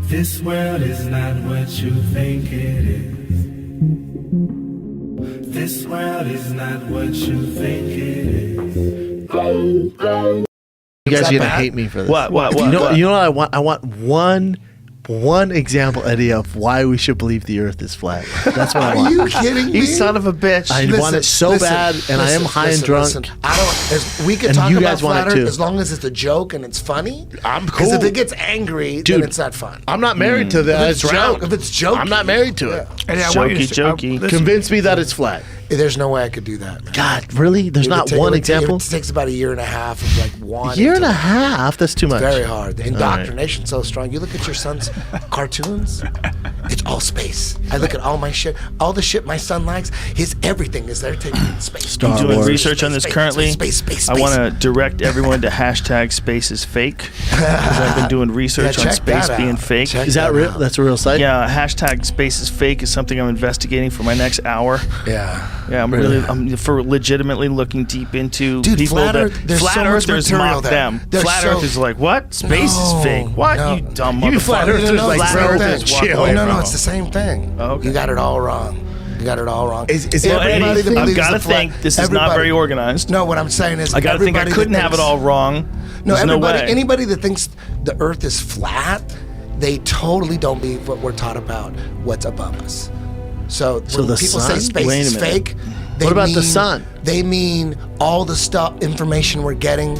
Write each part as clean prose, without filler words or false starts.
This world is not what you think it is. This world is not what you think it is. You guys are gonna hate me for this. What? You know what I want? I want one example, Eddie, of why we should believe the Earth is flat. That's what I want. Are you kidding me? You son of a bitch. I want it so bad, and I am high and drunk. I don't. We can And talk you about guys want flat it Earth too. as long as it's a joke and it's funny. I'm Because cool. if it gets angry, Dude, then it's not fun. I'm not married to that. If it's jokey, I'm not married to it. And I want you to Jokey. listen, Convince me that it's flat. There's no way I could do that, man. God, really? There's not one example? It takes about a year and a half of like one. Year and a half? That's too much. Very hard. The indoctrination's so strong. You look at your son's cartoons, it's all space. I look at all my shit, all the shit my son likes. His everything is there taking space. Star I'm doing Wars. research on this Space, currently. space. I want to direct everyone to hashtag space is fake. 'Cause I've been doing research on check space that being out. fake. Check Is that real? out. That's a real site? Yeah, hashtag space is fake is something I'm investigating for my next hour. Yeah. Yeah, I'm for legitimately looking deep into Dude, people flat that Earth, there's flat so much earthers material mock there. them. There's Flat so- Earth is like, what? Space is fake. What? No. You dumb You flat motherfucker. earthers like flat bro, earthers bitch, walk chill. away No, from it's the same thing. Oh, okay. You got it all wrong. You got it all wrong. Is Well, Eddie, everybody that I've believes got to the flat- think this is not everybody- very organized. No, what I'm saying is I got to think I everybody that couldn't have it thinks- all wrong. No, There's no everybody, way. anybody that thinks the Earth is flat, they totally don't believe what we're taught about what's above us. So when the people sun? say space Wait a is minute. fake, they What about the mean- sun? They mean all the information we're getting.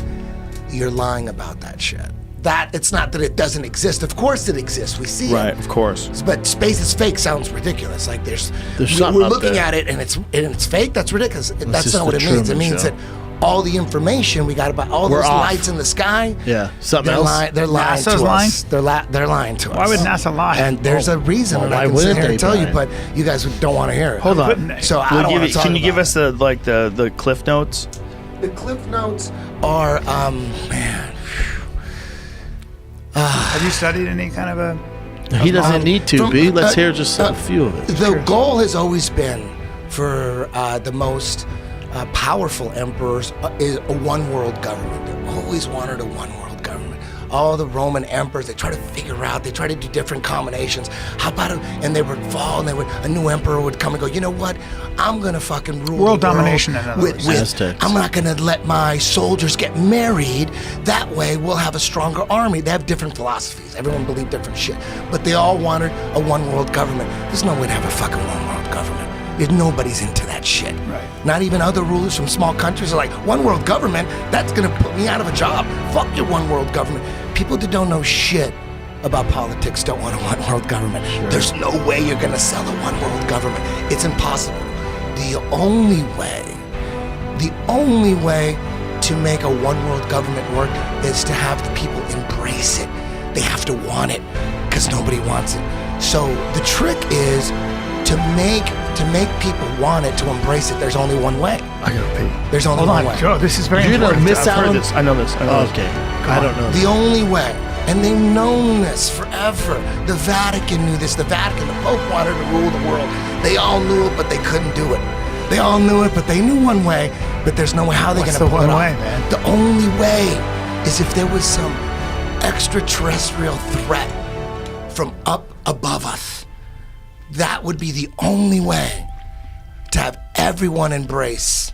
You're lying about that shit. That it's not that it doesn't exist. Of course it exists. We see Right, it. of course. But space is fake sounds ridiculous. Like something we're up looking there. at it and it's fake. That's ridiculous. That's just not what the it means. It Truman means Show. that all the information we got about all We're those off. lights in the sky. Yeah, something They're else. lying. They're lying NASA's to lying? us. They're lying to us. Why would NASA lie? And there's a reason, well, and I why can sit wouldn't here they, and tell you, Brian? but you guys don't want to hear it. Hold Wouldn't on. they? So I We'll don't give want you- to talk can you give about us the cliff notes? it. The cliff notes are man. Have you studied any kind of a? He doesn't need to from- be. Let's hear just a few of it. The goal has always been for the most powerful emperors is a one world government. They always wanted a one world government. All the Roman emperors, they try to figure out, they try to do different combinations. How about and they would fall, and a new emperor would come and go, you know what? I'm gonna fucking rule World the world domination, in other words. Aztecs. I'm not gonna let my soldiers get married. That way we'll have a stronger army. They have different philosophies. Everyone believed different shit. But they all wanted a one world government. There's no way to have a fucking one world government. Nobody's into that shit. Right. Not even other rulers from small countries are like, one world government, that's gonna put me out of a job. Fuck your one world government. People that don't know shit about politics don't want a one world government. Sure. There's no way you're gonna sell a one world government. It's impossible. The only way to make a one world government work is to have the people embrace it. They have to want it because nobody wants it. So the trick is to make people want it, to embrace it. There's only one way. I gotta pee. There's only Hold one on, way. Joe. This is very You're gonna important. miss I've out heard on this. I know this. I know this. Okay, I don't know. The only way, and they've known this forever. The Vatican knew this. The Vatican, the Pope wanted to rule the world. They all knew it, but they couldn't do it. They all knew it, but they knew one way, but there's no way how they're What's gonna the pull it one off. way, man? The only way is if there was some extraterrestrial threat from up above us. That would be the only way to have everyone embrace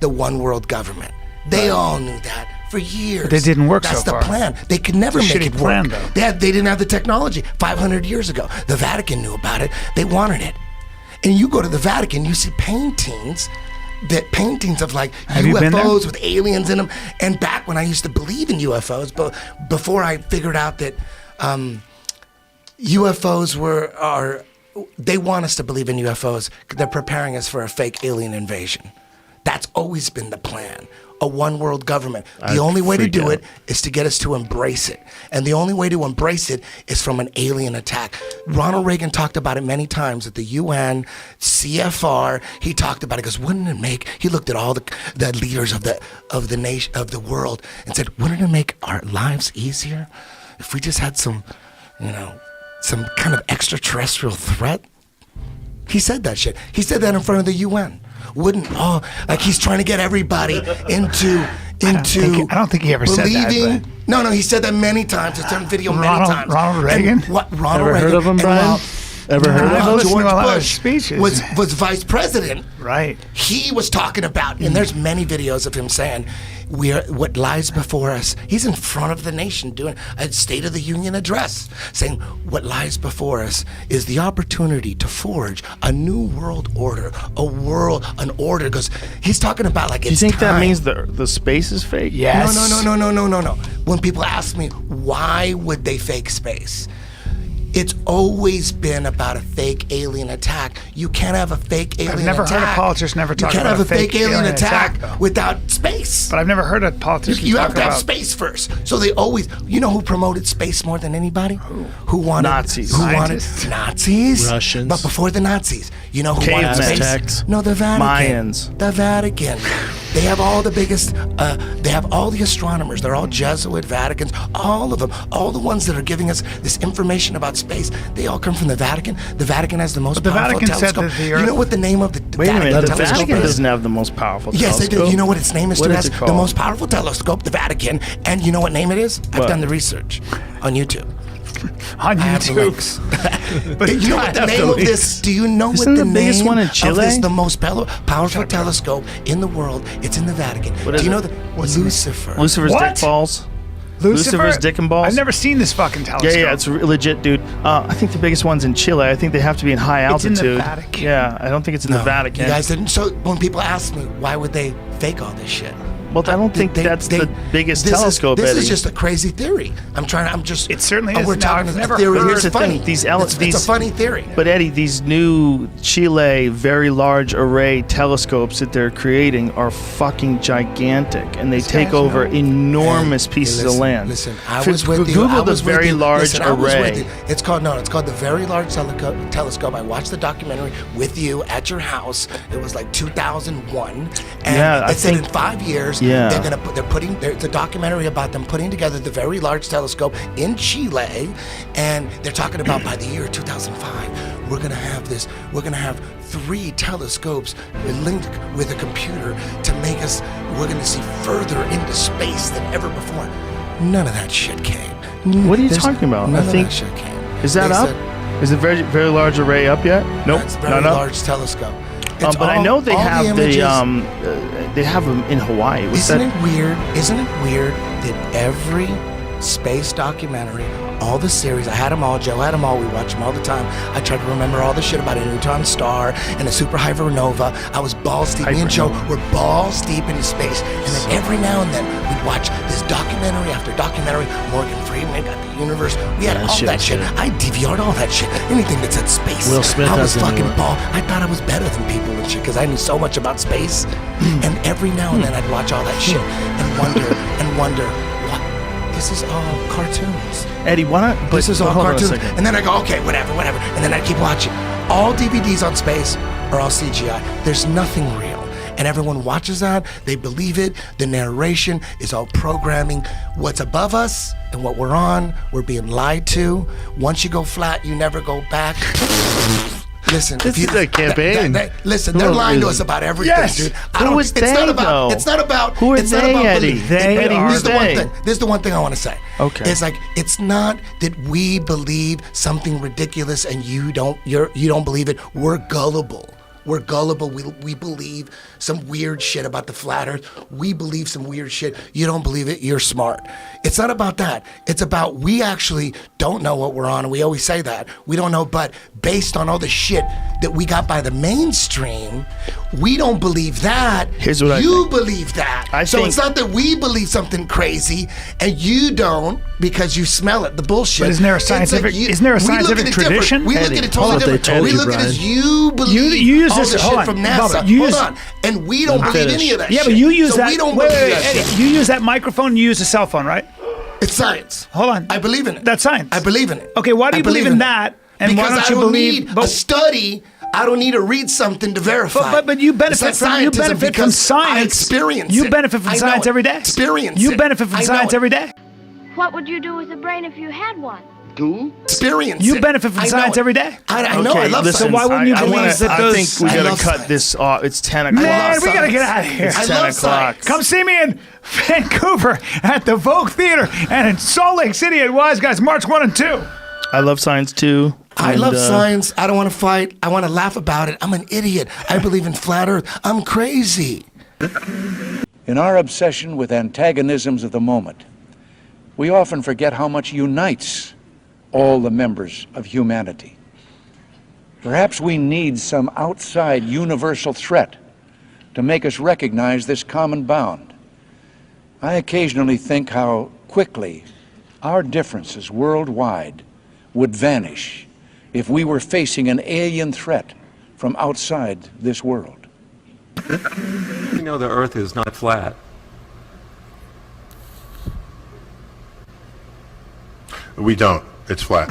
the one world government. They all knew that for years. But it didn't work That's so the far. plan. They could never It's a make shitty it plan, work. though. They didn't have the technology 500 years ago. The Vatican knew about it. They wanted it. And you go to the Vatican, you see paintings of like Have you been there? UFOs with aliens in them. And back when I used to believe in UFOs, but before I figured out that UFOs they want us to believe in UFOs. They're preparing us for a fake alien invasion. That's always been the plan. A one world government. The only way to freak do out. it is to get us to embrace it. And the only way to embrace it is from an alien attack. Ronald Reagan talked about it many times at the UN, CFR. He talked about it because wouldn't it make, he looked at all the leaders of the nation, of the world, and said, wouldn't it make our lives easier if we just had some kind of extraterrestrial threat? He said that shit. He said that in front of the UN. Like he's trying to get everybody into into I don't think he ever said that, believing. but- No, he said that many times. It's on video many times. Ronald Reagan? And what Ronald Ever Reagan? heard of him, and Brian? while- Ever heard of I've him? listened to George a lot of Bush speeches. was vice president. Right. He was talking about, and there's many videos of him saying, what lies before us. He's in front of the nation doing a State of the Union address, saying what lies before us is the opportunity to forge a new world order, an order. Because he's talking about like Do you it's think that time. means the space is fake? Yes. No. When people ask me why would they fake space, it's always been about a fake alien attack. You can't have a fake alien attack. I've never heard a politician ever talk You can't about have a fake alien attack, attack though. without space. But I've never heard a politician You talk have to have about space first. So they always, you know who promoted space more than anybody? Who wanted Nazis. Who wanted Scientists. Nazis? Russians. But before the Nazis, you know who Cavemen. wanted space? Aztecs. No, the Vatican. Mayans. The Vatican. They have all the biggest. They have all the astronomers. They're all Jesuit Vaticans. All of them. All the ones that are giving us this information about space. They all come from the Vatican. The Vatican has the most But the powerful Vatican said telescope. that the You Earth- know what the name of the Wait a minute, the telescope Vatican is? doesn't have the most powerful Yes, they telescope. do. You know what its name is? What Stu is it Bass? called? The most powerful telescope, the Vatican. And you know what name it is? I've What? done the research on YouTube. on I have the YouTube. links. You know what the name of this? Do you know Isn't what the the biggest name one in of Chile? this? The most powerful telescope in the world. It's in the Vatican. What Do is you know it? Lucifer? Lucifer's What? dick balls. Lucifer? Lucifer's dick and balls? I've never seen this fucking telescope. Yeah, it's legit, dude. I think the biggest one's in Chile. I think they have to be in high It's in altitude. the Vatican. Yeah, I don't think it's in the Vatican. You guys didn't. So when people ask me why would they fake all this shit? Well, I don't think that's the biggest telescope, This Eddie. is just a crazy theory. I'm just. It certainly is. We're Now, talking I've a never theory. heard- Here's It's the thing, funny. these it's a funny theory. But Eddie, these new Chile very large array telescopes that they're creating are fucking gigantic, and they take guys over know. enormous pieces of land. Listen, I For- was with you. Google I the was with very you. large Listen, I was with array. you. It's called the Very Large Telescope. I watched the documentary with you at your house. It was like 2001, and Yeah, I it said in think- 5 years Yeah. there's a documentary about them putting together the Very Large Telescope in Chile, and they're talking about by the year 2005 we're gonna have 3 telescopes linked with a computer to make us. We're gonna see further into space than ever before. None of that shit came. What are you There's- talking about? None I of think that shit came. is that They up? said, Is the very very large array up yet? Nope, That's Very not up. Large Telescope. It's But I all- know they all have images. they have them in Hawaii. What's Isn't that? it weird? Isn't it weird that every space documentary, all the series, I had them all, Joe had them all, we watch them all the time. I tried to remember all the shit about a neutron star and a super hypernova. I was balls deep. Me and Joe were balls deep into space. And then every now and then we'd watch this documentary after documentary. Morgan Freeman got the universe. We had Yeah, all shit that was shit. good. I DVR'd all that shit. Anything that said space. Will Smith I was has a new fucking one. ball. I thought I was better than people and shit because I knew so much about space. And every now and then I'd watch all that shit and wonder, what? This is all cartoons. Eddie, why not? This is all hold on a cartoons. second. And then I go, okay, whatever. And then I keep watching. All DVDs on space are all CGI. There's nothing real. And everyone watches that. They believe it. The narration is all programming. What's above us and what we're on, we're being lied to. Once you go flat, you never go back. Listen, This is a campaign. Listen, Who they're lying to is- us about everything, Yes. dude. Who is it's not they, about. though? It's not about. Who are it's not they, about Eddie? belief. They Eddie, are here's the one they. thing. This is the one thing I want to say. Okay. It's like it's not that we believe something ridiculous and you don't believe it. We're gullible. We're gullible. We believe some weird shit about the flat earth. We believe some weird shit. You don't believe it, you're smart. It's not about that. It's about we actually don't know what we're on, and we always say that. We don't know, but based on all the shit that we got by the mainstream, we don't believe that. Here's what I you think. believe that. I so think- it's not that we believe something crazy and you don't because you smell it, the bullshit. But isn't there a It's like scientific- isn't there a we look at scientific it different. tradition? We look Eddie, at it hold totally on. They different. told We you, look at it Brian. as you believe You use all this- the hold shit on, from Bubba, NASA. you Hold use- on. And we don't I'm believe finished. any of that Yeah, shit. but you use so that. we don't wait, believe wait, that Eddie, shit. you use that microphone. You use a cell phone, right? It's science. Hold on. I believe in it. That's science. I believe in it. Okay, why do I you believe in it. that? And why because don't I you don't believe- need but- a study. I don't need to read something to verify. But you It's benefit not from scientism because science. I experience You it. benefit from I know science it. every day. Experience You it. benefit from I know science it. every day. What would you do with a brain if you had one? Experience. You it. benefit from I science know every it. day. I know. I love listen, science. why wouldn't you believe wanna- that I those- think we I gotta love cut science. this off. It's 10 o'clock. Man, we gotta science. get out of here. It's I 10 love o'clock. science. Come see me in Vancouver at the Vogue Theater and in Salt Lake City at Wise Guys, March 1 and 2. I love science too. I And, love science. I don't want to fight. I want to laugh about it. I'm an idiot. I believe in flat earth. I'm crazy. In our obsession with antagonisms of the moment, we often forget how much unites all the members of humanity. Perhaps we need some outside universal threat to make us recognize this common bound. I occasionally think how quickly our differences worldwide would vanish if we were facing an alien threat from outside this world. We know the Earth is not flat. We don't. It's flat.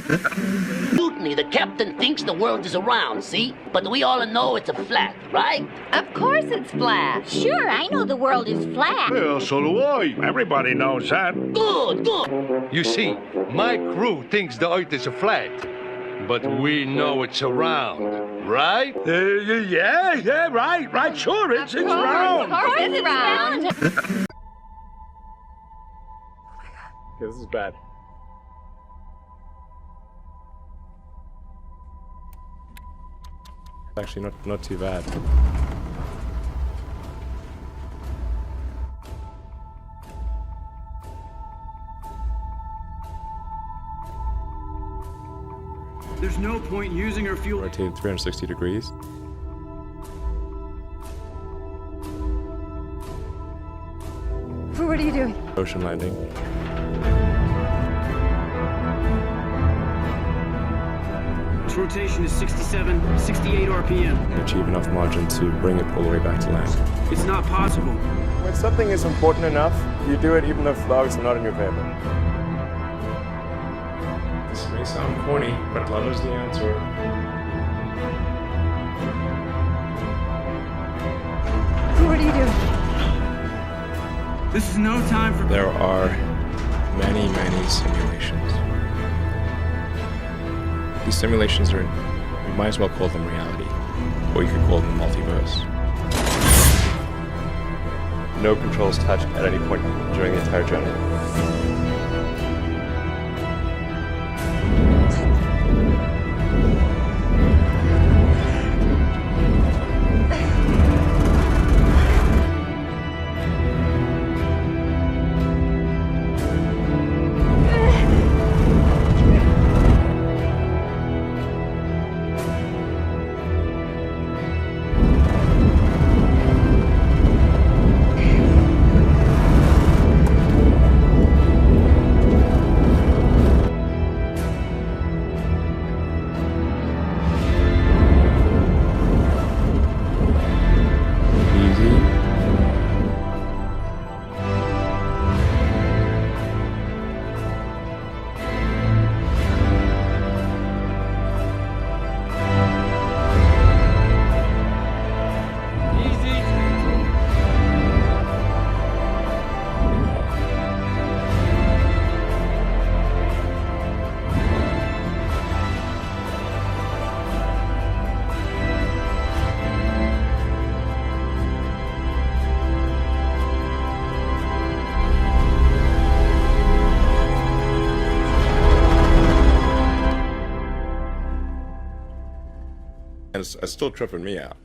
Mutiny, the captain thinks the world is around, see? But we all know it's a flat, right? Of course it's flat. Sure, I know the world is flat. Well, so do I. Everybody knows that. Good, good. You see, my crew thinks the Earth is a flat, but we know it's a round, right? Yeah, right. Sure, it's round. Of course it's round. Okay, this is bad. Actually, not too bad. There's no point using our fuel. Rotated 360 degrees. What are you doing? Ocean landing. Its rotation is 67, 68 RPM. And achieve enough margin to bring it all the way back to land. It's not possible. When something is important enough, you do it even if the odds are not in your favor. This may sound corny, but love is the answer. What are you doing? This is no time for... There are many simulations. These simulations are, you might as well call them reality, or you could call them multiverse. No controls touched at any point during the entire journey. And it's still tripping me out.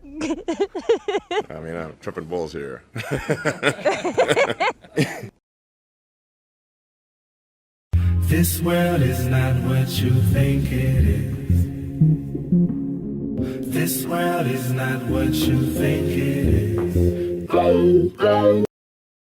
I mean, I'm tripping balls here. This world is not what you think it is. This world is not what you think it is.